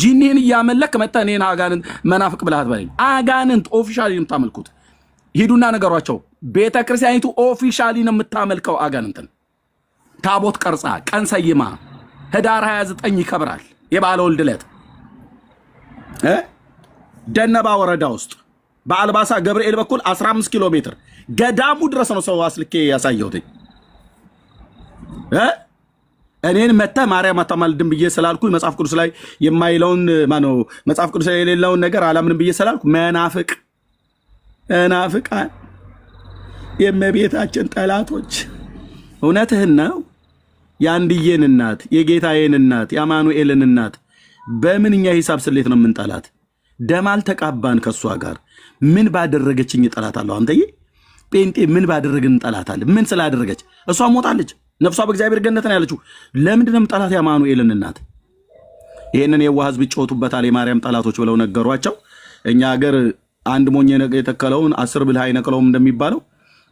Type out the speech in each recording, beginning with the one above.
ጂኒን እያመለክ መጣ እኔን አጋንንት መናፍቅ ብለሃት ባይ አጋንንት ኦፊሻሊ ነው የምታመልኩት። ሂዱና ነገሯቸው። ቤተክርስቲያኒቱ ኦፊሻሊ ነው የምታመልከው አጋንንትን። ታቦት ቀርጻ ቀን ሰይማ ህዳር 29 ይከብራል የበዓለ ወልድ ዕለት ደነባ ወረዳ ውስጥ በአልባሳ ገብርኤል በኩል 15 ኪሎ ሜትር ገዳሙ ድረስ ነው ሰው አስልኬ ያሳየሁት። እኔን መተ ማርያም አታማልድም ብዬ ስላልኩ መጽሐፍ ቅዱስ ላይ የማይለውን ማነው መጽሐፍ ቅዱስ ላይ የሌለውን ነገር አላምንም ብዬ ስላልኩ መናፍቃን የእመቤታችን ጠላቶች እውነትህን ነው። የአንድዬን እናት የጌታዬን እናት የአማኑኤልን እናት በምንኛ ሂሳብ ስሌት ነው የምንጠላት? ደም አልተቃባን ከሷ ጋር ምን ባደረገችኝ እጠላታለሁ? አንተዬ ጴንጤ ምን ባደረግን እንጠላታለን? ምን ስላደረገች? እሷ ሞታለች፣ ነፍሷ በእግዚአብሔር ገነት ነው ያለችው። ለምንድን ነው ጠላት የአማኑኤልን እናት? ይሄንን የዋህ ሕዝብ ይጮቱበታል የማርያም ጠላቶች ብለው ነገሯቸው። እኛ ሀገር አንድ ሞኝ የተከለውን 10 ብልህ አይነቅለውም እንደሚባለው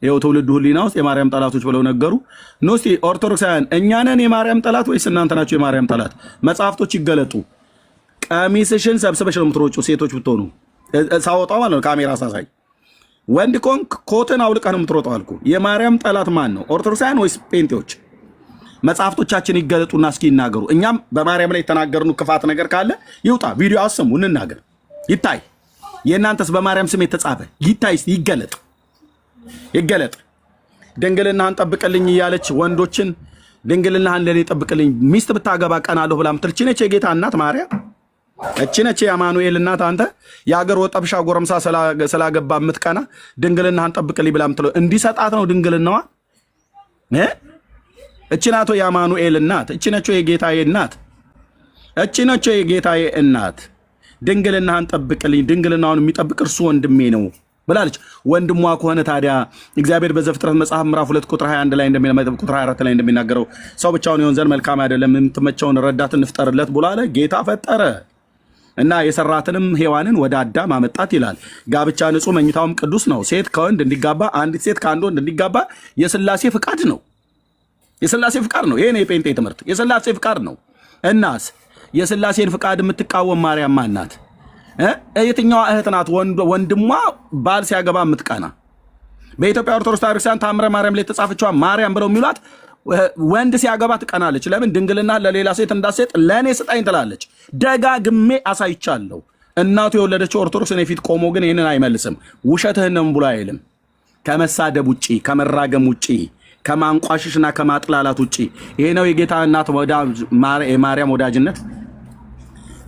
ይኸው ትውልድ ሁሊና ውስጥ የማርያም ጠላቶች ብለው ነገሩ። ኖስቲ ኦርቶዶክሳውያን እኛ ነን የማርያም ጠላት ወይስ እናንተ ናችሁ የማርያም ጠላት? መጽሐፍቶች ይገለጡ። ቀሚስሽን ሰብስበሽ ነው የምትሮጩ ሴቶች ብትሆኑ ሳወጣው ማለት ነው ካሜራ ሳሳይ። ወንድ ኮንክ ኮትን አውልቀህ ነው የምትሮጠው አልኩ። የማርያም ጠላት ማን ነው? ኦርቶዶክሳውያን ወይስ ጴንጤዎች? መጽሐፍቶቻችን ይገለጡና እስኪ ይናገሩ። እኛም በማርያም ላይ የተናገርኑ ክፋት ነገር ካለ ይውጣ፣ ቪዲዮ አሰሙ፣ እንናገር፣ ይታይ። የእናንተስ በማርያም ስም የተጻፈ ይታይ፣ ይገለጥ። ድንግልናህን ጠብቅልኝ እያለች ወንዶችን ድንግልናህን ለኔ ጠብቅልኝ ሚስት ብታገባ ቀናለሁ ብላ ምትል እቺ ነች የጌታ እናት ማርያም? እቺ ነች የአማኑኤል እናት? አንተ የአገር ወጠብሻ ጎረምሳ ስላገባ የምትቀና ድንግልናህን ጠብቅልኝ ብላ ምትለው እንዲሰጣት ነው ድንግልናዋ? እቺ ናቶ የአማኑኤል እናት? እቺ ነች የጌታዬ እናት? እቺ ነች የጌታዬ እናት? ድንግልናህን ጠብቅልኝ፣ ድንግልናውን የሚጠብቅ እርሱ ወንድሜ ነው ብላለች። ወንድሟ ከሆነ ታዲያ እግዚአብሔር በዘፍጥረት መጽሐፍ ምዕራፍ 2 ቁጥር 21 ላይ ቁጥር 24 ላይ እንደሚናገረው ሰው ብቻውን ይሆን ዘንድ መልካም አይደለም፣ የምትመቸውን ረዳት እንፍጠርለት ብሎ አለ። ጌታ ፈጠረ እና የሰራትንም ሔዋንን ወደ አዳም አመጣት ይላል። ጋብቻ ንጹህ መኝታውም ቅዱስ ነው። ሴት ከወንድ እንዲጋባ፣ አንዲት ሴት ከአንድ ወንድ እንዲጋባ የሥላሴ ፍቃድ ነው። የሥላሴ ፍቃድ ነው። ይሄ ነው የጴንጤ ትምህርት፣ የሥላሴ ፍቃድ ነው። እናስ የሥላሴን ፍቃድ የምትቃወም ማርያም ማን ናት? የትኛዋ እህት ናት ወንድሟ ባል ሲያገባ የምትቀና? በኢትዮጵያ ኦርቶዶክስ ቤተክርስቲያን ታምረ ማርያም ላይ የተጻፈችዋ ማርያም ብለው የሚሏት ወንድ ሲያገባ ትቀናለች። ለምን? ድንግልና ለሌላ ሴት እንዳትሰጥ ለእኔ ስጣኝ ትላለች። ደጋግሜ አሳይቻለሁ። እናቱ የወለደችው ኦርቶዶክስ እኔ ፊት ቆሞ ግን ይህንን አይመልስም። ውሸትህን ነው ብሎ አይልም። ከመሳደብ ውጭ፣ ከመራገም ውጭ፣ ከማንቋሽሽና ከማጥላላት ውጭ ይሄ ነው የጌታ እናት የማርያም ወዳጅነት።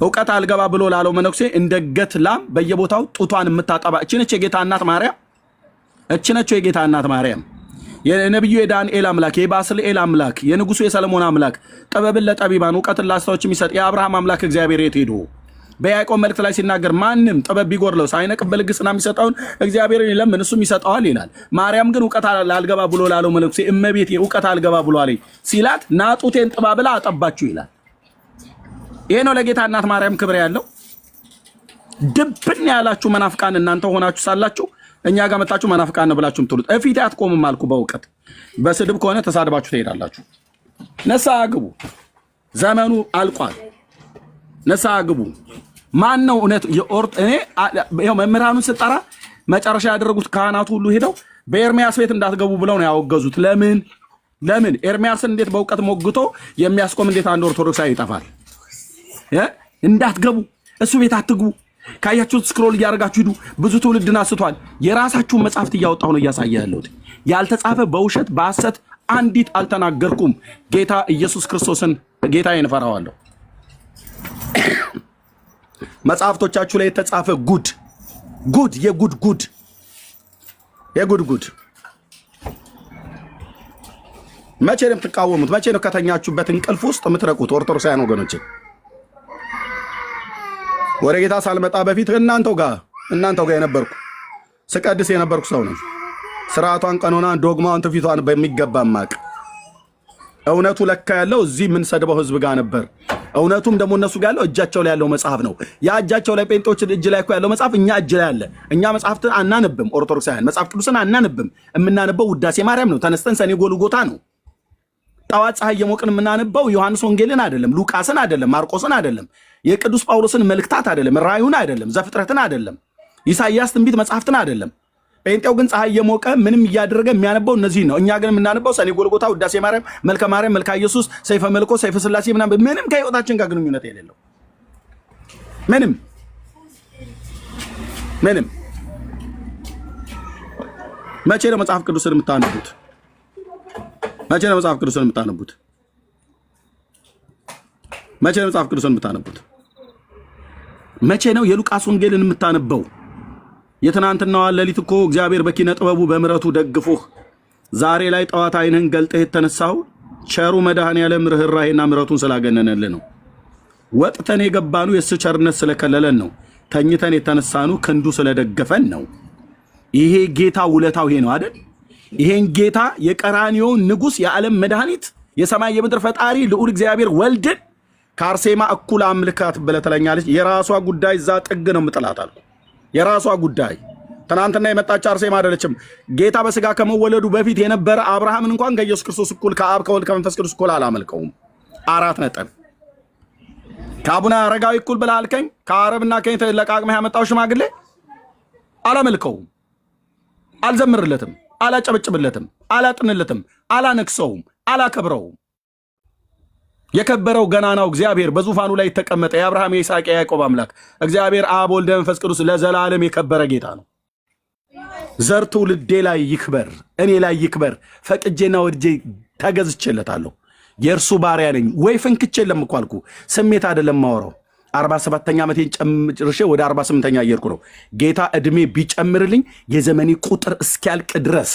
እውቀት አልገባ ብሎ ላለው መነኩሴ እንደገት ላም በየቦታው ጡቷን የምታጠባ እቺ ነች የጌታ እናት ማርያም። እቺ ነች የጌታ እናት ማርያም። የነብዩ የዳንኤል አምላክ፣ የባስልኤል አምላክ፣ የንጉሱ የሰለሞን አምላክ፣ ጥበብን ለጠቢባን እውቀትን ለአስተዋዮች የሚሰጥ የአብርሃም አምላክ እግዚአብሔር የት ሄዶ? በያዕቆብ መልእክት ላይ ሲናገር ማንም ጥበብ ቢጎድለው ሳይነቅፍ በልግስና የሚሰጠውን እግዚአብሔርን ይለምን እሱም ይሰጠዋል ይላል። ማርያም ግን እውቀት አልገባ ብሎ ላለው መነኩሴ እመቤቴ እውቀት አልገባ ብሎ አለኝ ሲላት ናጡቴን ጥባ ብላ አጠባችሁ ይላል። ይሄ ነው ለጌታ እናት ማርያም ክብር ያለው። ድብን ያላችሁ መናፍቃን እናንተ ሆናችሁ ሳላችሁ እኛ ጋር መጣችሁ መናፍቃን ነው ብላችሁ ምትሉት እፊት አትቆምም አልኩ። በእውቀት በስድብ ከሆነ ተሳድባችሁ ትሄዳላችሁ። ንስሐ ግቡ፣ ዘመኑ አልቋል። ንስሐ ግቡ። ማን ነው እውነት እኔ ይሄው መምህራኑን ስጠራ መጨረሻ ያደረጉት ካህናቱ ሁሉ ሄደው በኤርሚያስ ቤት እንዳትገቡ ብለው ነው ያወገዙት። ለምን ኤርሚያስን እንዴት በእውቀት ሞግቶ የሚያስቆም እንዴት አንድ ኦርቶዶክሳዊ ይጠፋል? እንዳትገቡ፣ እሱ ቤት አትግቡ። ካያችሁት ስክሮል እያደረጋችሁ ሂዱ። ብዙ ትውልድን አስቷል። የራሳችሁን መጽሐፍት እያወጣሁ ነው እያሳየ ያለሁት። ያልተጻፈ በውሸት በሐሰት አንዲት አልተናገርኩም። ጌታ ኢየሱስ ክርስቶስን ጌታዬን እፈራዋለሁ። መጽሐፍቶቻችሁ ላይ የተጻፈ ጉድ መቼ ነው የምትቃወሙት? መቼ ነው ከተኛችሁበት እንቅልፍ ውስጥ የምትረቁት? ኦርቶዶክሳውያን ወገኖቼ ወደ ጌታ ሳልመጣ በፊት እናንተው ጋር የነበርኩ ስቀድስ የነበርኩ ሰው ነኝ። ስርዓቷን፣ ቀኖናን፣ ዶግማውን፣ ትውፊቷን በሚገባ ማቅ። እውነቱ ለካ ያለው እዚህ የምንሰድበው ህዝብ ጋር ነበር። እውነቱም ደግሞ እነሱ ጋር ያለው እጃቸው ላይ ያለው መጽሐፍ ነው። ያ እጃቸው ላይ ጴንጦች እጅ ላይ ያለው መጽሐፍ እኛ እጅ ላይ አለ። እኛ መጽሐፍትን አናንብም። ኦርቶዶክሳውያን መጽሐፍ ቅዱስን አናንብም። የምናነበው ውዳሴ ማርያም ነው። ተነስተን ሰኔ ጎልጎታ ነው። ጠዋት ፀሐይ የሞቅን የምናነበው ዮሐንስ ወንጌልን አይደለም፣ ሉቃስን አይደለም፣ ማርቆስን አይደለም፣ የቅዱስ ጳውሎስን መልእክታት አይደለም፣ ራእዩን አይደለም፣ ዘፍጥረትን አይደለም፣ ኢሳይያስ ትንቢት መጽሐፍትን አይደለም። ጴንጤው ግን ፀሐይ የሞቀ ምንም እያደረገ የሚያነበው እነዚህ ነው። እኛ ግን የምናነበው ሰኔ ጎልጎታ፣ ውዳሴ ማርያም፣ መልከ ማርያም፣ መልካ ኢየሱስ፣ ሰይፈ መልኮ፣ ሰይፈ ስላሴ ምንም ከህይወታችን ጋር ግንኙነት የሌለው ምንም። መቼ ነው መጽሐፍ ቅዱስን የምታነቡት? መቼ ነው መጽሐፍ ቅዱስን የምታነቡት? መቼ ነው መጽሐፍ ቅዱስን የምታነቡት? መቼ ነው የሉቃስ ወንጌልን የምታነበው? የትናንትናዋ ሌሊት እኮ እግዚአብሔር በኪነ ጥበቡ በምሕረቱ ደግፎህ ዛሬ ላይ ጠዋት ዓይንህን ገልጠህ የተነሳው ቸሩ መድኃኔዓለም ርኅራኄና ምሕረቱን ስላገነነልህ ነው። ወጥተን የገባኑ የእሱ ቸርነት ስለከለለን ነው። ተኝተን የተነሳኑ ክንዱ ስለደገፈን ነው። ይሄ ጌታ ውለታው ይሄ ነው አይደል? ይሄን ጌታ የቀራንዮውን ንጉሥ የዓለም መድኃኒት የሰማይ የምድር ፈጣሪ ልዑል እግዚአብሔር ወልድን ከአርሴማ እኩል አምልካት ብለህ ትለኛለች። የራሷ ጉዳይ እዛ ጥግ ነው የምጥላት አልኩ። የራሷ ጉዳይ። ትናንትና የመጣች አርሴማ አይደለችም። ጌታ በስጋ ከመወለዱ በፊት የነበረ አብርሃምን እንኳን ከኢየሱስ ክርስቶስ እኩል ከአብ ከወልድ ከመንፈስ ቅዱስ እኩል አላመልከውም። 4 ነጥብ። ከአቡነ አረጋዊ እኩል ብለህ አልከኝ። ከአረብና ከኔ ለቃቅመህ ያመጣው ሽማግሌ አላመልከውም፣ አልዘምርለትም፣ አላጨበጭብለትም፣ አላጥንለትም፣ አላነክሰውም፣ አላከብረውም። የከበረው ገናናው እግዚአብሔር በዙፋኑ ላይ የተቀመጠ የአብርሃም የይስሐቅ የያዕቆብ አምላክ እግዚአብሔር አብ ወልድ መንፈስ ቅዱስ ለዘላለም የከበረ ጌታ ነው። ዘር ትውልዴ ላይ ይክበር፣ እኔ ላይ ይክበር። ፈቅጄና ወድጄ ተገዝቼለታለሁ። የእርሱ ባሪያ ነኝ። ወይ ፍንክቼ የለም እኮ አልኩ። ስሜት አይደለም ማወራው። 47ኛ ዓመቴን ጨርሼ ወደ 48ኛ እየሄድኩ ነው። ጌታ እድሜ ቢጨምርልኝ የዘመኔ ቁጥር እስኪያልቅ ድረስ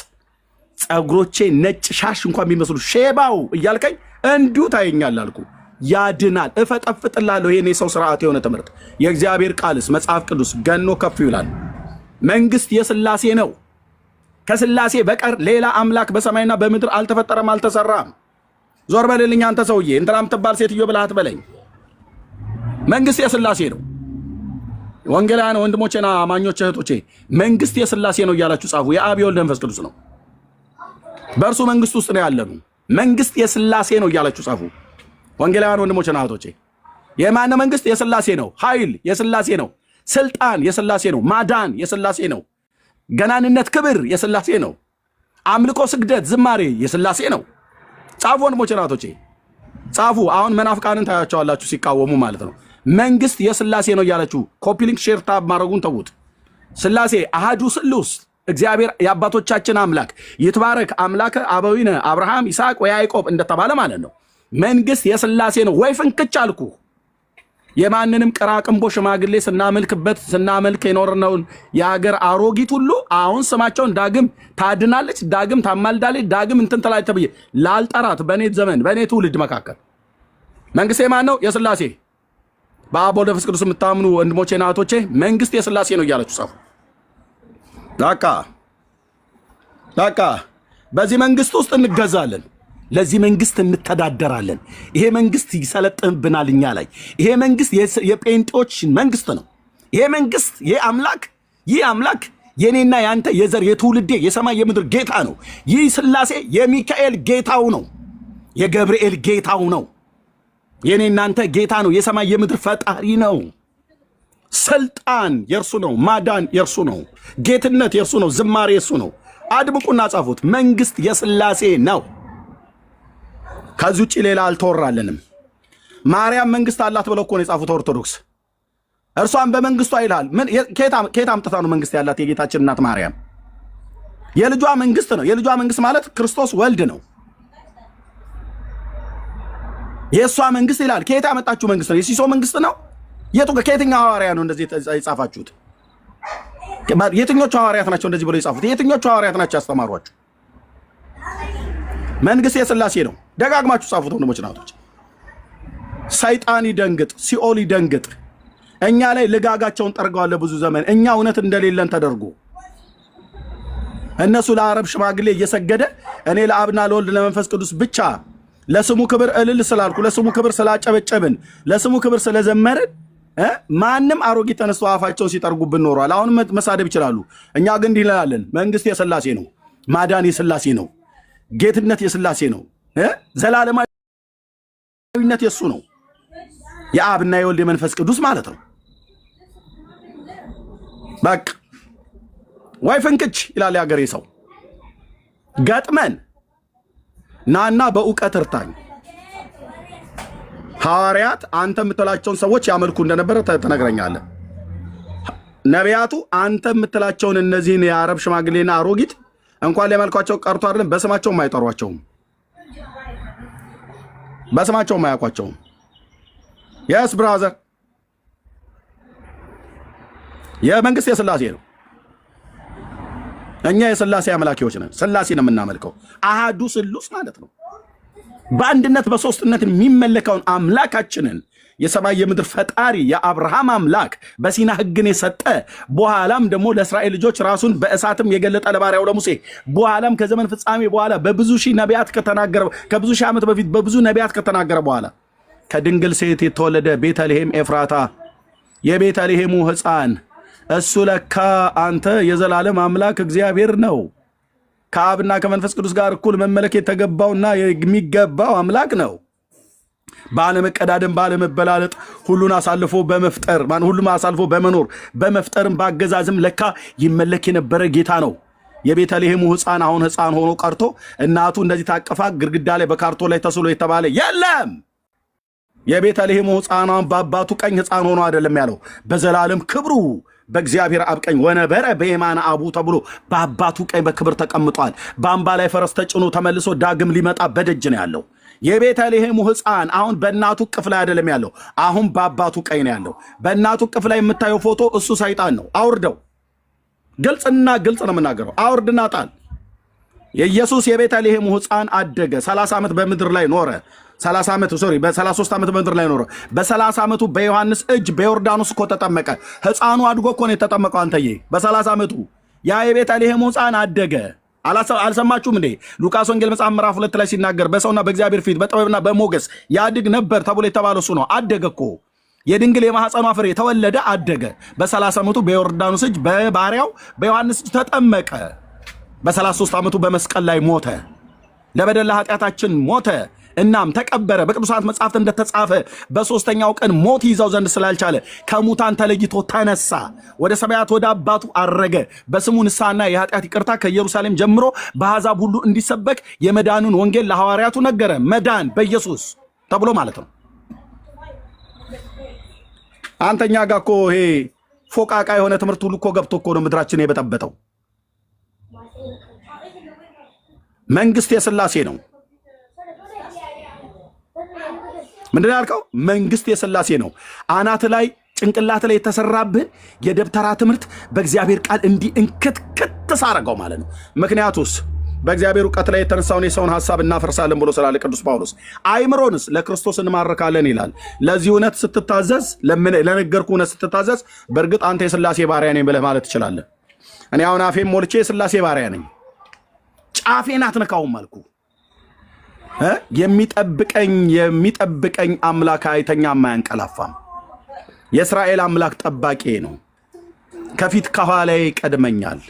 ጸጉሮቼ ነጭ ሻሽ እንኳን ቢመስሉ ሼባው እያልከኝ እንዲሁ ታየኛል አልኩ። ያድናል፣ እፈጠፍጥላለሁ። ይሄን የሰው ስርዓት የሆነ ትምህርት የእግዚአብሔር ቃልስ መጽሐፍ ቅዱስ ገኖ ከፍ ይላል። መንግስት የሥላሴ ነው። ከሥላሴ በቀር ሌላ አምላክ በሰማይና በምድር አልተፈጠረም፣ አልተሰራም። ዞር በልልኝ አንተ ሰውዬ፣ እንትና የምትባል ሴትዮ ብለህ አትበለኝ። መንግስት የሥላሴ ነው። ወንጌላውያን ወንድሞቼና አማኞች እህቶቼ መንግስት የሥላሴ ነው እያላችሁ ጻፉ። የአብ የወልድ መንፈስ ቅዱስ ነው። በእርሱ መንግስት ውስጥ ነው ያለኑ። መንግስት የሥላሴ ነው እያላችሁ ጻፉ። ወንጌላውያን ወንድሞቼና እህቶቼ የማን መንግስት? የሥላሴ ነው። ኃይል የሥላሴ ነው። ስልጣን የሥላሴ ነው። ማዳን የሥላሴ ነው። ገናንነት፣ ክብር የሥላሴ ነው። አምልኮ፣ ስግደት፣ ዝማሬ የሥላሴ ነው። ጻፉ ወንድሞቼና እህቶቼ ጻፉ። አሁን መናፍቃንን ታያቸዋላችሁ ሲቃወሙ ማለት ነው። መንግስት የሥላሴ ነው እያላችሁ ኮፒ ሊንክ ሼር ታብ ማድረጉን ተዉት። ሥላሴ አሃዱ ስሉስ እግዚአብሔር የአባቶቻችን አምላክ ይትባረክ አምላከ አበዊነ አብርሃም ይስሐቅ ወያዕቆብ እንደተባለ ማለት ነው። መንግስት የሥላሴ ነው። ወይ ፍንክች አልኩ። የማንንም ቅራቅንቦ ሽማግሌ ስናመልክ የኖርነውን የሀገር አሮጊት ሁሉ አሁን ስማቸውን ዳግም ታድናለች፣ ዳግም ታማልዳለች፣ ዳግም እንትን ትላለች ተብዬ ላልጠራት በእኔ ዘመን በእኔ ትውልድ መካከል መንግስት የማን ነው? የሥላሴ። በአብ ወልድ መንፈስ ቅዱስ የምታምኑ ወንድሞቼና እህቶቼ መንግስት የሥላሴ ነው እያላችሁ ጻፉ። በቃ በዚህ መንግስት ውስጥ እንገዛለን። ለዚህ መንግስት እንተዳደራለን። ይሄ መንግስት ይሰለጥንብናል እኛ ላይ። ይሄ መንግስት የጴንጤዎች መንግስት ነው። ይሄ መንግስት ይህ አምላክ የኔና ያንተ የዘር የትውልዴ የሰማይ የምድር ጌታ ነው። ይህ ሥላሴ የሚካኤል ጌታው ነው። የገብርኤል ጌታው ነው። የኔ እናንተ ጌታ ነው። የሰማይ የምድር ፈጣሪ ነው። ስልጣን የእርሱ ነው። ማዳን የእርሱ ነው። ጌትነት የእርሱ ነው። ዝማሬ የእርሱ ነው። አድምቁና ጻፉት። መንግስት የሥላሴ ነው። ከዚህ ውጭ ሌላ አልተወራለንም። ማርያም መንግስት አላት ብለው እኮ ነው የጻፉት ኦርቶዶክስ። እርሷን በመንግስቷ ይላል። ከየት አምጥታ ነው መንግስት ያላት? የጌታችን እናት ማርያም የልጇ መንግስት ነው። የልጇ መንግስት ማለት ክርስቶስ ወልድ ነው። የእሷ መንግስት ይላል። ከየት ያመጣችሁ መንግስት ነው? የሲሶ መንግስት ነው? ከየትኛው ሐዋርያ ነው እንደዚህ የጻፋችሁት? የትኞቹ ሐዋርያት ናቸው እንደዚህ ብለው የጻፉት? የትኞቹ ሐዋርያት ናቸው ያስተማሯችሁ? መንግስት የሥላሴ ነው። ደጋግማችሁ ጻፉት ወንድሞች ናቶች። ሰይጣን ይደንግጥ፣ ሲኦል ይደንግጥ። እኛ ላይ ልጋጋቸውን ጠርገዋል ብዙ ዘመን። እኛ እውነት እንደሌለን ተደርጎ እነሱ ለአረብ ሽማግሌ እየሰገደ እኔ ለአብና ለወልድ ለመንፈስ ቅዱስ ብቻ ለስሙ ክብር እልል ስላልኩ፣ ለስሙ ክብር ስላጨበጨብን፣ ለስሙ ክብር ስለዘመርን ማንም አሮጊት ተነስቶ አፋቸውን ሲጠርጉብን ኖሯል። አሁን መሳደብ ይችላሉ። እኛ ግን እንዲህ እንላለን። መንግስት የሥላሴ ነው። ማዳን የሥላሴ ነው። ጌትነት የሥላሴ ነው። ዘላለማዊነት የሱ ነው። የአብና የወልድ የመንፈስ ቅዱስ ማለት ነው። በቃ ወይ ፍንክች ይላል ያገሬ ሰው። ገጥመን ናና በእውቀት እርታኝ። ሐዋርያት አንተ የምትላቸውን ሰዎች ያመልኩ እንደነበረ ተነግረኛለህ። ነቢያቱ አንተ የምትላቸውን እነዚህን የአረብ ሽማግሌና አሮጊት እንኳን ሊያመልኳቸው ቀርቶ አይደለም በስማቸውም አይጠሯቸውም፣ በስማቸውም አያውቋቸውም። የስ ብራዘር የመንግስት የሥላሴ ነው። እኛ የሥላሴ አምላኪዎች ነን። ሥላሴ ነው የምናመልከው። አሃዱ ስሉስ ማለት ነው። በአንድነት በሶስትነት የሚመለከውን አምላካችንን የሰማይ የምድር ፈጣሪ የአብርሃም አምላክ በሲና ሕግን የሰጠ በኋላም ደግሞ ለእስራኤል ልጆች ራሱን በእሳትም የገለጠ ለባሪያው ለሙሴ በኋላም ከዘመን ፍጻሜ በኋላ በብዙ ሺህ ነቢያት ከተናገረ ከብዙ ሺህ ዓመት በፊት በብዙ ነቢያት ከተናገረ በኋላ ከድንግል ሴት የተወለደ ቤተልሔም ኤፍራታ የቤተልሔሙ ሕፃን እሱ ለካ አንተ የዘላለም አምላክ እግዚአብሔር ነው። ከአብና ከመንፈስ ቅዱስ ጋር እኩል መመለክ የተገባውና የሚገባው አምላክ ነው። ባለመቀዳደም ባለመበላለጥ ሁሉን አሳልፎ በመፍጠር ሁሉም አሳልፎ በመኖር በመፍጠርም ባገዛዝም ለካ ይመለክ የነበረ ጌታ ነው። የቤተልሔሙ ሕፃን አሁን ሕፃን ሆኖ ቀርቶ እናቱ እንደዚህ ታቀፋ ግድግዳ ላይ በካርቶን ላይ ተስሎ የተባለ የለም። የቤተልሔሙ ሕፃን በአባቱ ቀኝ ሕፃን ሆኖ አይደለም ያለው፣ በዘላለም ክብሩ በእግዚአብሔር አብ ቀኝ ወነበረ በየማነ አቡ ተብሎ በአባቱ ቀኝ በክብር ተቀምጧል። በአምባ ላይ ፈረስ ተጭኖ ተመልሶ ዳግም ሊመጣ በደጅ ነው ያለው። የቤተልሔሙ ሕፃን አሁን በእናቱ ቅፍ ላይ አይደለም ያለው፣ አሁን በአባቱ ቀኝ ነው ያለው። በእናቱ ቅፍ ላይ የምታየው ፎቶ እሱ ሰይጣን ነው። አውርደው። ግልጽና ግልጽ ነው የምናገረው። አውርድና ጣል። የኢየሱስ የቤተልሔሙ ሕፃን አደገ። 30 ዓመት በምድር ላይ ኖረ። 30 ዓመት በ33 ዓመት በምድር ላይ ኖረ። በ30 ዓመቱ በዮሐንስ እጅ በዮርዳኖስ እኮ ተጠመቀ። ሕፃኑ አድጎ እኮ ነው የተጠመቀው። አንተዬ በ30 ዓመቱ ያ የቤተልሔሙ ሕፃን አደገ። አልሰማችሁም እንዴ? ሉቃስ ወንጌል መጽሐፍ ምዕራፍ 2 ላይ ሲናገር በሰውና በእግዚአብሔር ፊት በጥበብና በሞገስ ያድግ ነበር ተብሎ የተባለው እሱ ነው። አደገ እኮ የድንግል የማኅፀኗ ፍሬ ተወለደ፣ አደገ። በ30 ዓመቱ በዮርዳኖስ እጅ በባሪያው በዮሐንስ እጅ ተጠመቀ። በ33 ዓመቱ በመስቀል ላይ ሞተ። ለበደል ኃጢአታችን ሞተ። እናም ተቀበረ። በቅዱሳት መጽሐፍት እንደተጻፈ በሶስተኛው ቀን ሞት ይዘው ዘንድ ስላልቻለ ከሙታን ተለይቶ ተነሳ፣ ወደ ሰማያት ወደ አባቱ አረገ። በስሙ ንስሐና የኃጢአት ይቅርታ ከኢየሩሳሌም ጀምሮ በአሕዛብ ሁሉ እንዲሰበክ የመዳኑን ወንጌል ለሐዋርያቱ ነገረ። መዳን በኢየሱስ ተብሎ ማለት ነው። አንተኛ ጋር እኮ ይሄ ፎቃቃ የሆነ ትምህርት ሁሉ እኮ ገብቶ እኮ ነው ምድራችን የበጠበጠው። መንግስት የሥላሴ ነው። ምንድን ያልከው? መንግስት የሥላሴ ነው። አናት ላይ ጭንቅላት ላይ የተሰራብህ የደብተራ ትምህርት በእግዚአብሔር ቃል እንዲህ እንክትክት ሳረገው ማለት ነው። ምክንያቱስ በእግዚአብሔር እውቀት ላይ የተነሳውን የሰውን ሐሳብ እናፈርሳለን ብሎ ስላለ ቅዱስ ጳውሎስ አይምሮንስ ለክርስቶስ እንማርካለን ይላል። ለዚህ እውነት ስትታዘዝ፣ ለነገርኩህ እውነት ስትታዘዝ በእርግጥ አንተ የሥላሴ ባሪያ ነኝ ብለህ ማለት ትችላለህ። እኔ አሁን አፌን ሞልቼ የሥላሴ ባሪያ ነኝ። ጫፌን አትነካውም አልኩ። የሚጠብቀኝ አምላክ አይተኛም አያንቀላፋም። የእስራኤል አምላክ ጠባቂ ነው። ከፊት ከኋላዬ ይቀድመኛል።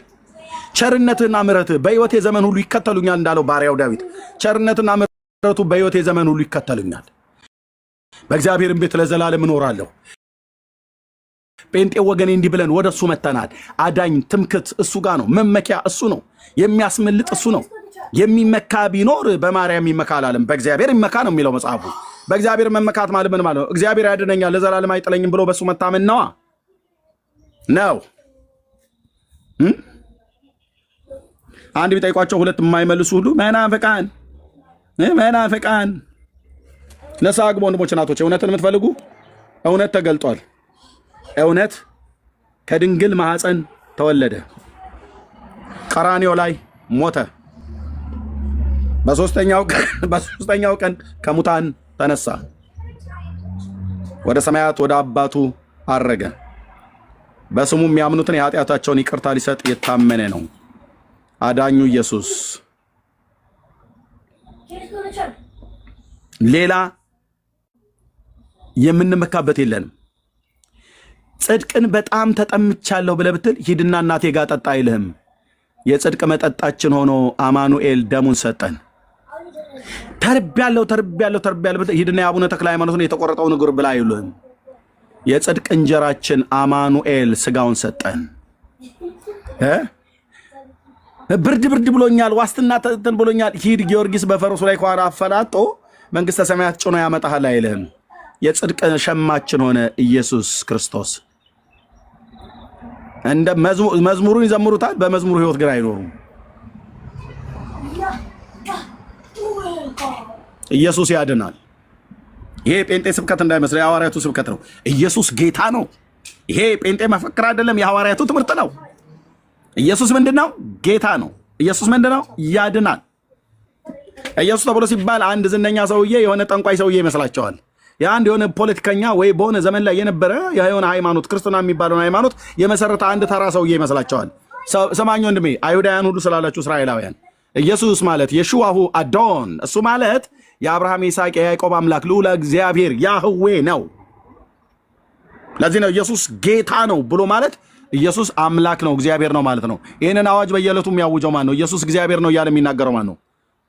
ቸርነትና ምሕረትህ በሕይወቴ ዘመን ሁሉ ይከተሉኛል እንዳለው ባሪያው ዳዊት ቸርነትና ምሕረቱ በሕይወቴ ዘመን ሁሉ ይከተሉኛል። በእግዚአብሔርም ቤት ለዘላለም እኖራለሁ። ጴንጤ ወገኔ እንዲህ ብለን ወደ እሱ መተናል። አዳኝ ትምክት እሱ ጋር ነው። መመኪያ እሱ ነው። የሚያስመልጥ እሱ ነው። የሚመካ ቢኖር በማርያም ይመካ አላለም፣ በእግዚአብሔር ይመካ ነው የሚለው መጽሐፉ። በእግዚአብሔር መመካት ማለት ምን ማለት ነው? እግዚአብሔር ያድነኛል ለዘላለም አይጥለኝም ብሎ በሱ መታመን ነዋ ነው። አንድ ቢጠይቋቸው ሁለት የማይመልሱ ሁሉ መናፍቃን ንስሐ ግቡ ወንድሞች እናቶች። እውነትን የምትፈልጉ እውነት ተገልጧል። እውነት ከድንግል ማኅፀን ተወለደ፣ ቀራንዮ ላይ ሞተ፣ በሶስተኛው ቀን ከሙታን ተነሳ፣ ወደ ሰማያት ወደ አባቱ አረገ። በስሙ የሚያምኑትን የኃጢአታቸውን ይቅርታ ሊሰጥ የታመነ ነው። አዳኙ ኢየሱስ። ሌላ የምንመካበት የለንም። ጽድቅን በጣም ተጠምቻለሁ ብለህ ብትል ሂድና እናቴ ጋር ጠጣ አይልህም። የጽድቅ መጠጣችን ሆኖ አማኑኤል ደሙን ሰጠን። ተርቤያለሁ ሂድና የአቡነ ተክለ ሃይማኖትን የተቆረጠውን እግር ብላ አይሉህም። የጽድቅ እንጀራችን አማኑኤል ስጋውን ሰጠን። ብርድ ብሎኛል፣ ዋስትና ተንተን ብሎኛል። ሂድ ጊዮርጊስ በፈረሱ ላይ ኳራ አፈላጦ መንግስተ ሰማያት ጭኖ ያመጣሃል አይልህም። የጽድቅ ሸማችን ሆነ ኢየሱስ ክርስቶስ። እንደ መዝሙሩን ይዘምሩታል፣ በመዝሙሩ ህይወት ግን አይኖሩም። ኢየሱስ ያድናል። ይሄ ጴንጤ ስብከት እንዳይመስል የሐዋርያቱ ስብከት ነው። ኢየሱስ ጌታ ነው። ይሄ ጴንጤ መፈክር አይደለም፣ የሐዋርያቱ ትምህርት ነው። ኢየሱስ ምንድነው? ጌታ ነው። ኢየሱስ ምንድነው? ያድናል። ኢየሱስ ተብሎ ሲባል አንድ ዝነኛ ሰውዬ የሆነ ጠንቋይ ሰውዬ ይመስላቸዋል። የአንድ የሆነ ፖለቲከኛ ወይ በሆነ ዘመን ላይ የነበረ የሆነ ሃይማኖት ክርስትና የሚባለውን ሃይማኖት የመሰረተ አንድ ተራ ሰውዬ ይመስላቸዋል። ሰማኝ ወንድሜ፣ አይሁዳውያን ሁሉ ስላላችሁ እስራኤላውያን፣ ኢየሱስ ማለት የሹዋሁ አዶን፣ እሱ ማለት የአብርሃም ይስሐቅ የያዕቆብ አምላክ ልዑለ እግዚአብሔር ያህዌ ነው። ለዚህ ነው ኢየሱስ ጌታ ነው ብሎ ማለት ኢየሱስ አምላክ ነው እግዚአብሔር ነው ማለት ነው። ይህንን አዋጅ በየዕለቱ የሚያውጀው ማን ነው? ኢየሱስ እግዚአብሔር ነው እያለ የሚናገረው ማን ነው?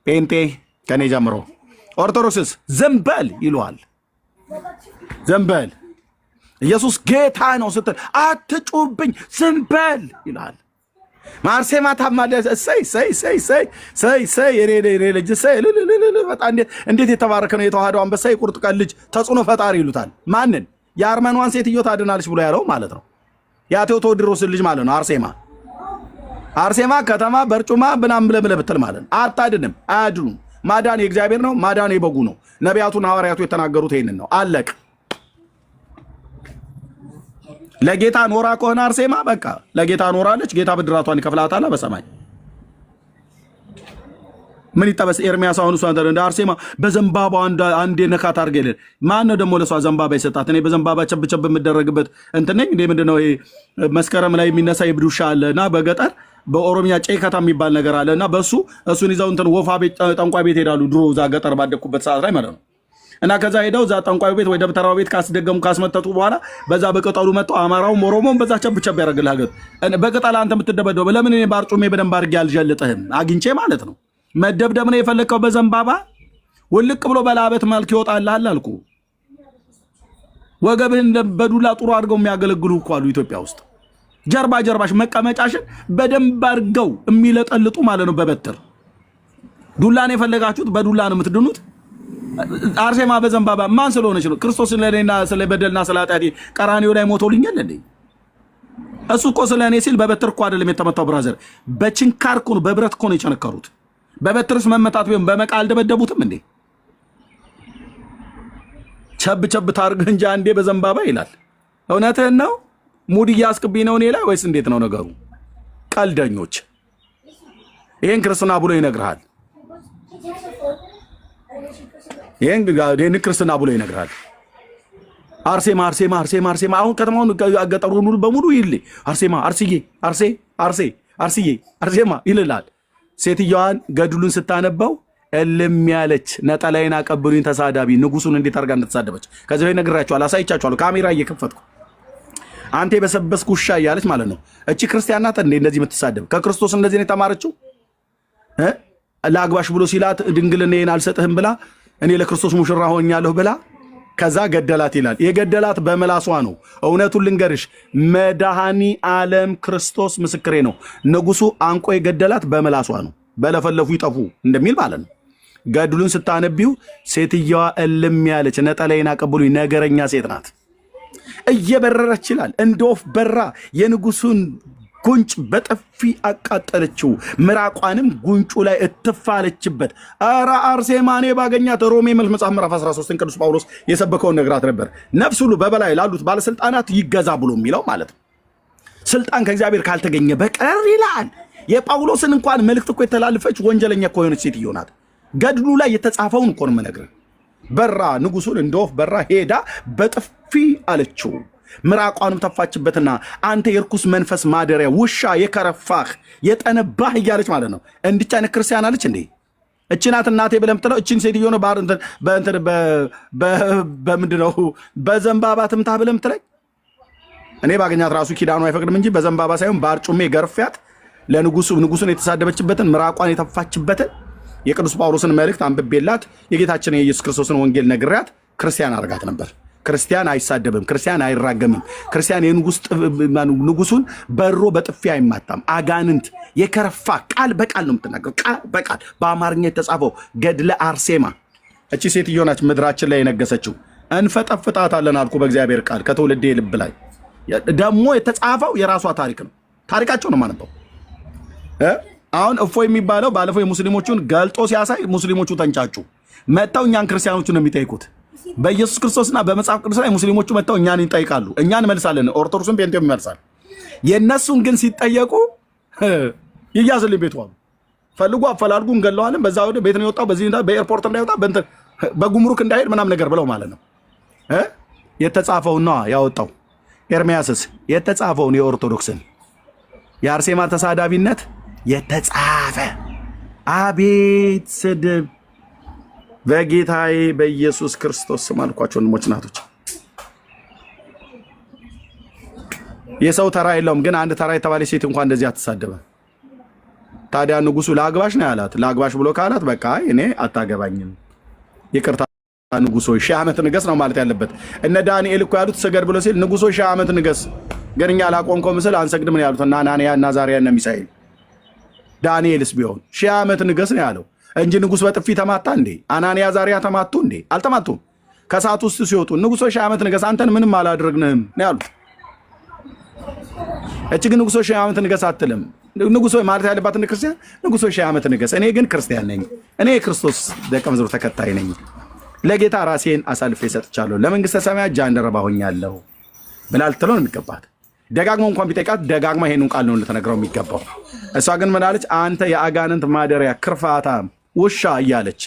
ጴንጤ ከኔ ጀምሮ። ኦርቶዶክስስ ዘንበል ይለዋል። ዘንበል ኢየሱስ ጌታ ነው ስትል አትጩብኝ ዘንበል ይላል። ማርሴማ ታማደ ሰይ የኔ ልጅ በጣም እንዴት የተባረከ ነው የተዋህዶ አንበሳ የቁርጥ ቀን ልጅ ተጽዕኖ ፈጣሪ ይሉታል። ማንን? የአርመኗን ሴትዮ ታድናለች ብሎ ያለው ማለት ነው። የቴዎድሮስ ልጅ ማለት ነው። አርሴማ ከተማ በርጩማ ብናም ብለህ ብትል ማለት ነው። አታድንም፣ አያድኑም። ማዳን የእግዚአብሔር ነው፣ ማዳን የበጉ ነው። ነቢያቱና ሐዋርያቱ የተናገሩት ይሄንን ነው። አለቅ ለጌታ ኖራ ከሆነ አርሴማ በቃ ለጌታ ኖራለች። ጌታ ብድራቷን ይከፍላታል በሰማይ። ምን ይጠበስ? ኤርሚያስ አሁን እሷን እንደ አርሴማ በዘንባባ አንዴ ነካት አድርገልን። ማን ነው ደግሞ ለሷ ዘንባባ ይሰጣት? እኔ በዘንባባ ቸብቸብ የምደረግበት እንትን ነኝ እንዴ? ምንድነው ይሄ? መስከረም ላይ የሚነሳ የብዱሻ አለና በገጠር በኦሮሚያ ጨይከታ የሚባል ነገር አለና በሱ እሱን ይዘው እንትን ወፋ ቤት ጠንቋይ ቤት ሄዳሉ። ድሮ እዛ ገጠር ባደኩበት ሰዓት ላይ ማለት ነው። እና ከዛ ሄደው እዛ ጠንቋይ ቤት ወይ ደብተራው ቤት ካስደገሙ ካስመተቱ በኋላ በዛ በቅጠሉ መጥተው አማራውም ኦሮሞም በዛ ቸብቸብ ያደርግልህ። በቅጠል አንተ የምትደበደው ለምን? እኔ ባርጩሜ በደንብ አድርጌ አልጀልጥህም አግኝቼ ማለት ነው። መደብደብ ነው የፈለከው በዘንባባ ውልቅ ብሎ በላበት መልክ ይወጣልሃል አልኩ። ወገብህን በዱላ ጥሩ አድርገው የሚያገለግሉ እኮ አሉ ኢትዮጵያ ውስጥ። ጀርባሽ መቀመጫሽን በደንብ አድርገው የሚለጠልጡ ማለት ነው በበትር። ዱላ ነው የፈለጋችሁት፣ በዱላ ነው የምትድኑት። አርሴማ በዘንባባ ማን ስለሆነች ነው? ክርስቶስ ስለኔና ስለበደልና ስለኃጢአቴ ቀራንዮ ላይ ሞቶልኛል እንዴ? እሱ እኮ ስለኔ ሲል በበትር እኮ አይደለም የተመታው ብራዘር፣ በችንካር እኮ ነው፣ በብረት እኮ ነው የቸነከሩት። በበትርስ መመታት ቢሆን በመቃ አልደበደቡትም እንዴ? ቸብ ታርግ እንጂ አንዴ በዘንባባ ይላል። እውነትህን ነው? ሙድ እያስክብኝ ነው እኔ ላይ ወይስ እንዴት ነው ነገሩ? ቀልደኞች። ይሄን ክርስትና ብሎ ይነግርሃል። ይሄን ክርስትና ብሎ ይነግርሃል። አርሴማ አሁን ከተማውን ገጠሩን ሁሉ በሙሉ ይል አርሴማ አርሴማ ይልላል። ሴትዮዋን ገድሉን ስታነበው እልም ያለች ነጠላይን አቀብሉኝ ተሳዳቢ ንጉሱን እንዴት አድርጋ እንደተሳደበች ከዚህ ላይ ነግራችኋል፣ አሳይቻችኋለሁ። ካሜራ እየከፈትኩ አንተ የበሰበስኩ ውሻ እያለች ማለት ነው። እቺ ክርስቲያን ናት እንዴ እንደዚህ የምትሳደብ? ከክርስቶስ እንደዚህ ነው የተማረችው። ለአግባሽ ብሎ ሲላት ድንግልናዬን አልሰጥህም ብላ እኔ ለክርስቶስ ሙሽራ ሆኛለሁ ብላ ከዛ ገደላት ይላል። የገደላት በመላሷ ነው። እውነቱን ልንገርሽ መድኃኒ ዓለም ክርስቶስ ምስክሬ ነው። ንጉሱ አንቆ የገደላት በመላሷ ነው። በለፈለፉ ይጠፉ እንደሚል ማለት ነው። ገድሉን ስታነቢው ሴትየዋ እልም ያለች ነጠላይን አቀብሉኝ ነገረኛ ሴት ናት። እየበረረች ይላል እንደ ወፍ በራ የንጉሱን ጉንጭ በጥፊ አቃጠለችው፣ ምራቋንም ጉንጩ ላይ እትፋለችበት። ኧረ አርሴማኔ ባገኛት ሮሜ መጽሐፍ ምዕራፍ 13 ቅዱስ ጳውሎስ የሰበከውን ነግራት ነበር። ነፍስ ሁሉ በበላይ ላሉት ባለስልጣናት ይገዛ ብሎ የሚለው ማለት ነው። ስልጣን ከእግዚአብሔር ካልተገኘ በቀር ይላል። የጳውሎስን እንኳን መልእክት እኮ የተላለፈች ወንጀለኛ እኮ የሆነች ሴትዮ ናት። ገድሉ ላይ የተጻፈውን እኮ ነው የምነግርህ። በራ ንጉሱን እንደ ወፍ በራ ሄዳ በጥፊ አለችው፣ ምራቋንም ተፋችበትና አንተ የርኩስ መንፈስ ማደሪያ ውሻ፣ የከረፋህ የጠነባህ እያለች ማለት ነው። እንድቻ አይነት ክርስቲያን አለች እንዴ? እቺ ናት እናቴ ብለህ የምትለው እቺን ሴትዮ ነው በምንድን ነው በዘንባባ ትምታህ ብለህ የምትለኝ? እኔ ባገኛት ራሱ ኪዳኑ አይፈቅድም እንጂ በዘንባባ ሳይሆን በአርጩሜ ገርፊያት ለንጉሱን የተሳደበችበትን ምራቋን የተፋችበትን የቅዱስ ጳውሎስን መልእክት አንብቤላት የጌታችን የኢየሱስ ክርስቶስን ወንጌል ነግሬያት ክርስቲያን አድርጋት ነበር። ክርስቲያን አይሳደብም፣ ክርስቲያን አይራገምም፣ ክርስቲያን ንጉሱን በሮ በጥፊ አይማታም። አጋንንት የከረፋ ቃል በቃል ነው የምትናገረው፣ ቃል በቃል በአማርኛ የተጻፈው ገድለ አርሴማ። እቺ ሴትዮ ናች ምድራችን ላይ የነገሰችው። እንፈጠፍጣታለን አልኩ በእግዚአብሔር ቃል ከትውልዴ ልብ ላይ። ደግሞ የተጻፈው የራሷ ታሪክ ነው፣ ታሪካቸው ነው ማነበው። አሁን እፎይ የሚባለው ባለፈው የሙስሊሞቹን ገልጦ ሲያሳይ ሙስሊሞቹ ተንጫጩ። መጥተው እኛን ክርስቲያኖቹን ነው የሚጠይቁት። በኢየሱስ ክርስቶስና በመጽሐፍ ቅዱስ ላይ ሙስሊሞቹ መጥተው እኛን ይጠይቃሉ፣ እኛን እንመልሳለን። ኦርቶዶክስን ጴንጤም ይመልሳል። የእነሱን ግን ሲጠየቁ ይያዝልኝ ቤቱ አሉ። ፈልጉ አፈላልጉ እንገለዋለን። በዛ ወደ ቤት ነው የወጣው፣ በዚህ በኤርፖርት እንዳይወጣ በጉምሩክ እንዳይሄድ ምናምን ነገር ብለው ማለት ነው። የተጻፈውን ነው ያወጣው። ኤርሚያስስ የተጻፈውን የኦርቶዶክስን የአርሴማ ተሳዳቢነት የተጻፈ አቤት ስድብ በጌታዬ በኢየሱስ ክርስቶስ ስም አልኳቸው። ወንድሞች እናቶች፣ የሰው ተራ የለውም፣ ግን አንድ ተራ የተባለች ሴት እንኳን እንደዚህ አትሳደበም። ታዲያ ንጉሱ ለአግባሽ ነው ያላት። ለአግባሽ ብሎ ካላት በቃ እኔ አታገባኝም፣ ይቅርታ ንጉሶ 1000 ዓመት ንገስ ነው ማለት ያለበት። እነ ዳንኤል እኮ ያሉት ስገድ ብሎ ሲል ንጉሶ 1000 ዓመት ንገስ፣ ግን እኛ ላቆምከው ምስል አንሰግድም ነው ያሉት። እና አናንያ እና አዛርያ እና ሚሳኤል። ዳንኤልስ ቢሆን 1000 ዓመት ንገስ ነው ያለው እንጂ ንጉስ በጥፊ ተማታ እንዴ? አናንያ አዛርያ ተማቱ እንዴ? አልተማቱም። ከሰዓት ውስጥ ሲወጡ ንጉሶ 1000 ዓመት ንገስ፣ አንተን ምንም አላደረግንህም ነው ያሉት። እቺ ግን ንጉሶ 1000 ዓመት ንገስ አትልም። ንጉሶ ማለት ያለባት ክርስቲያን ንጉሶ 1000 ዓመት ንገስ፣ እኔ ግን ክርስቲያን ነኝ፣ እኔ የክርስቶስ ደቀ መዝሙር ተከታይ ነኝ፣ ለጌታ ራሴን አሳልፌ ሰጥቻለሁ፣ ለመንግስተ ሰማያት ጃንደረባ ሆኛለሁ ብላ ልትለው ነው የሚገባት። ደጋግሞ እንኳን ቢጠይቃት ደጋግማ ይሄንን ቃል ነው ልትነግረው የሚገባው። እሷ ግን ምን አለች? አንተ የአጋንንት ማደሪያ ክርፋታም ውሻ እያለች።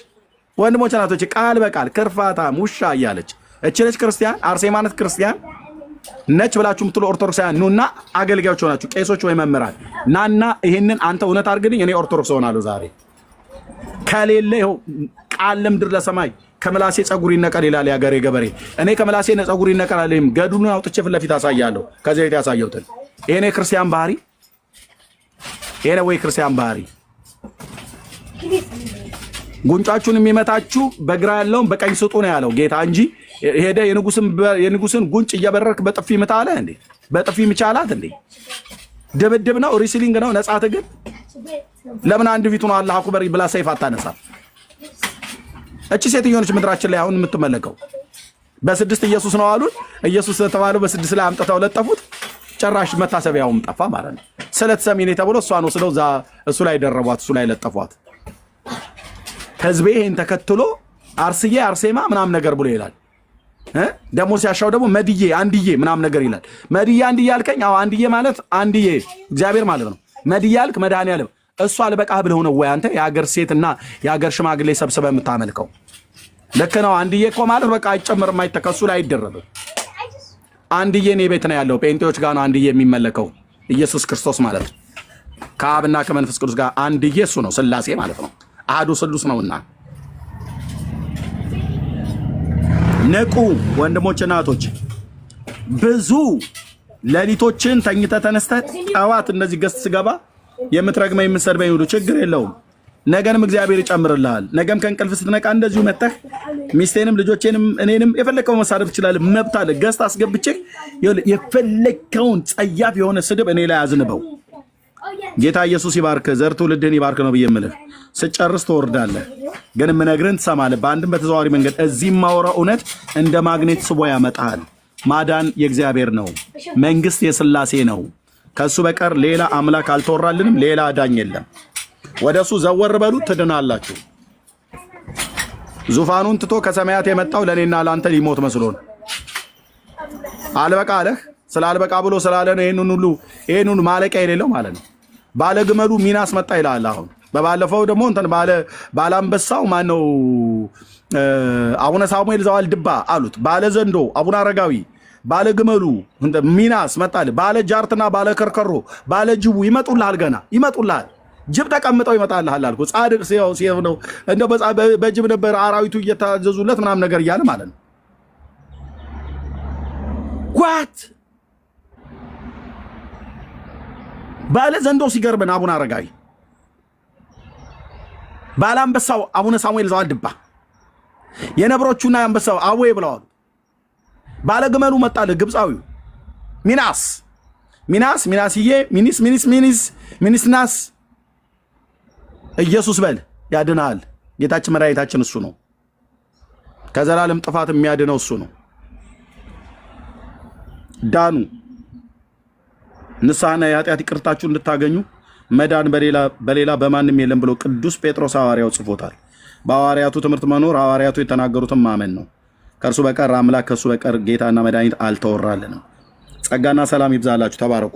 ወንድሞች ናቶች፣ ቃል በቃል ክርፋታም ውሻ እያለች። እቺ ነች ክርስቲያን። አርሴማ ናት ክርስቲያን ነች ብላችሁ የምትሉ ኦርቶዶክሳውያን ኑና አገልጋዮች ሆናችሁ ቄሶች ወይ መምህራን ናና ይሄንን አንተ እውነት አድርግልኝ፣ እኔ ኦርቶዶክስ ሆናለሁ ዛሬ። ከሌለ ይኸው ቃል ለምድር ለሰማይ ከምላሴ ጸጉር ይነቀል ይላል ያገሬ ገበሬ። እኔ ከምላሴ ጸጉር ይነቀል አለኝም፣ ገዱን አውጥቼ ፊት ለፊት አሳያለሁ። ከዚህ ቤት ያሳየሁትን ይሄኔ ክርስቲያን ባህሪ፣ ይሄኔ ወይ ክርስቲያን ባህሪ። ጉንጫችሁን የሚመታችሁ በግራ ያለውን በቀኝ ስጡ ነው ያለው ጌታ እንጂ ሄደ የንጉስን ጉንጭ እየበረርክ በጥፊ ምታ አለ እንዴ? በጥፊ ምቻላት እንዴ? ድብድብ ነው፣ ሪስሊንግ ነው፣ ነጻ ትግል። ለምን አንድ ፊቱን አላህ አክበር ብላ ሰይፍ አታነሳ? እቺ ሴትዮ ነች ምድራችን ላይ አሁን የምትመለከው። በ6 ኢየሱስ ነው አሉን። ኢየሱስ ስለተባለው በ6 ላይ አምጥተው ለጠፉት። ጨራሽ መታሰቢያውም ጠፋ ማለት ነው። ስለተሰሚኔ ተብሎ እሷን ወስደው እሱ ላይ ደረቧት፣ እሱ ላይ ለጠፏት። ህዝቤ ይሄን ተከትሎ አርስዬ አርሴማ ምናምን ነገር ብሎ ይላል። ደግሞ ሲያሻው ደግሞ መድዬ አንድዬ ምናምን ነገር ይላል። መድዬ አንድዬ አልከኝ? አዎ አንድዬ ማለት አንድዬ እግዚአብሔር ማለት ነው። መድዬ አልክ መድኃኒዓለም። እሷ አልበቃህ ብለህ ነው ወይ አንተ የሀገር ሴትና የሀገር ሽማግሌ ሰብስበህ የምታመልከው? ልክ ነው። አንድዬ እኮ ማለት በቃ አይጨምርም፣ አይተከሱ ላይ አይደረብም። አንድዬ እኔ ቤት ነው ያለው። ጴንጤዎች ጋር ነው አንድዬ የሚመለከው። ኢየሱስ ክርስቶስ ማለት ከአብና ከመንፈስ ቅዱስ ጋር አንድዬ እሱ ነው፣ ስላሴ ማለት ነው። አሐዱ ስሉስ ነውና ንቁ ወንድሞች እናቶች። ብዙ ሌሊቶችን ተኝተህ ተነስተህ ጠዋት እንደዚህ ገስት ስገባ የምትረግመኝ የምትሰድበኝ ሁሉ ችግር የለውም። ነገንም እግዚአብሔር ይጨምርልሃል። ነገም ከእንቅልፍ ስትነቃ እንደዚሁ መጥተህ ሚስቴንም ልጆቼንም እኔንም የፈለግከውን መሳደብ ትችላለህ። መብት አለ። ገስት አስገብቼ የፈለግከውን ጸያፍ የሆነ ስድብ እኔ ላይ አዝንበው። ጌታ ኢየሱስ ይባርክ፣ ዘር ትውልድህን ይባርክ ነው ብዬ የምልህ። ስጨርስ ትወርዳለህ፣ ግን የምነግርህን ትሰማለህ። በአንድም በተዘዋዋሪ መንገድ እዚህ የማወራው እውነት እንደ ማግኔት ስቦ ያመጣሃል። ማዳን የእግዚአብሔር ነው፣ መንግስት የስላሴ ነው። ከሱ በቀር ሌላ አምላክ አልተወራልንም፣ ሌላ አዳኝ የለም። ወደሱ ዘወር በሉ ትድናላችሁ። ዙፋኑን ትቶ ከሰማያት የመጣው ለኔና ለአንተ ሊሞት መስሎን አልበቃ አለህ። ስላልበቃ ብሎ ስላለ ነው ይሄን ሁሉ ማለቂያ የሌለው ማለት ነው። ባለ ግመሉ ሚናስ መጣ ይላል። አሁን በባለፈው ደግሞ እንትን ባለ አንበሳው ማን ነው? አቡነ ሳሙኤል ዘዋልድባ አሉት። ባለ ዘንዶ አቡነ አረጋዊ፣ ባለ ግመሉ ሚናስ መጣል። ባለ ጃርትና ባለ ከርከሮ፣ ባለ ጅቡ ይመጡልሃል፣ ገና ይመጡልሃል። ጅብ ተቀምጠው ይመጣልሃል አልኩ። ጻድቅ ሲያው ነው እንደው በጅብ ነበር አራዊቱ እየታዘዙለት ምናምን ነገር እያለ ማለት ነው። ጓት ባለ ዘንዶ ሲገርመን አቡነ አረጋዊ ባላንበሳው አቡነ ሳሙኤል ዘዋልድባ የነብሮቹና አንበሳው አዌ ብለዋል። ባለግመሉ መጣለ ግብፃዊው ሚናስዬ ሚኒስናስ ኢየሱስ በል ያድናል። ጌታችን መድኃኒታችን እሱ ነው። ከዘላለም ጥፋት የሚያድነው እሱ ነው። ዳኑ ንስሐና የኃጢአት ይቅርታችሁ እንድታገኙ መዳን በሌላ በማንም የለም ብሎ ቅዱስ ጴጥሮስ ሐዋርያው ጽፎታል። በሐዋርያቱ ትምህርት መኖር ሐዋርያቱ የተናገሩትን ማመን ነው። ከእርሱ በቀር አምላክ ከእሱ በቀር ጌታና መድኃኒት አልተወራልንም። ጸጋና ሰላም ይብዛላችሁ። ተባረኩ።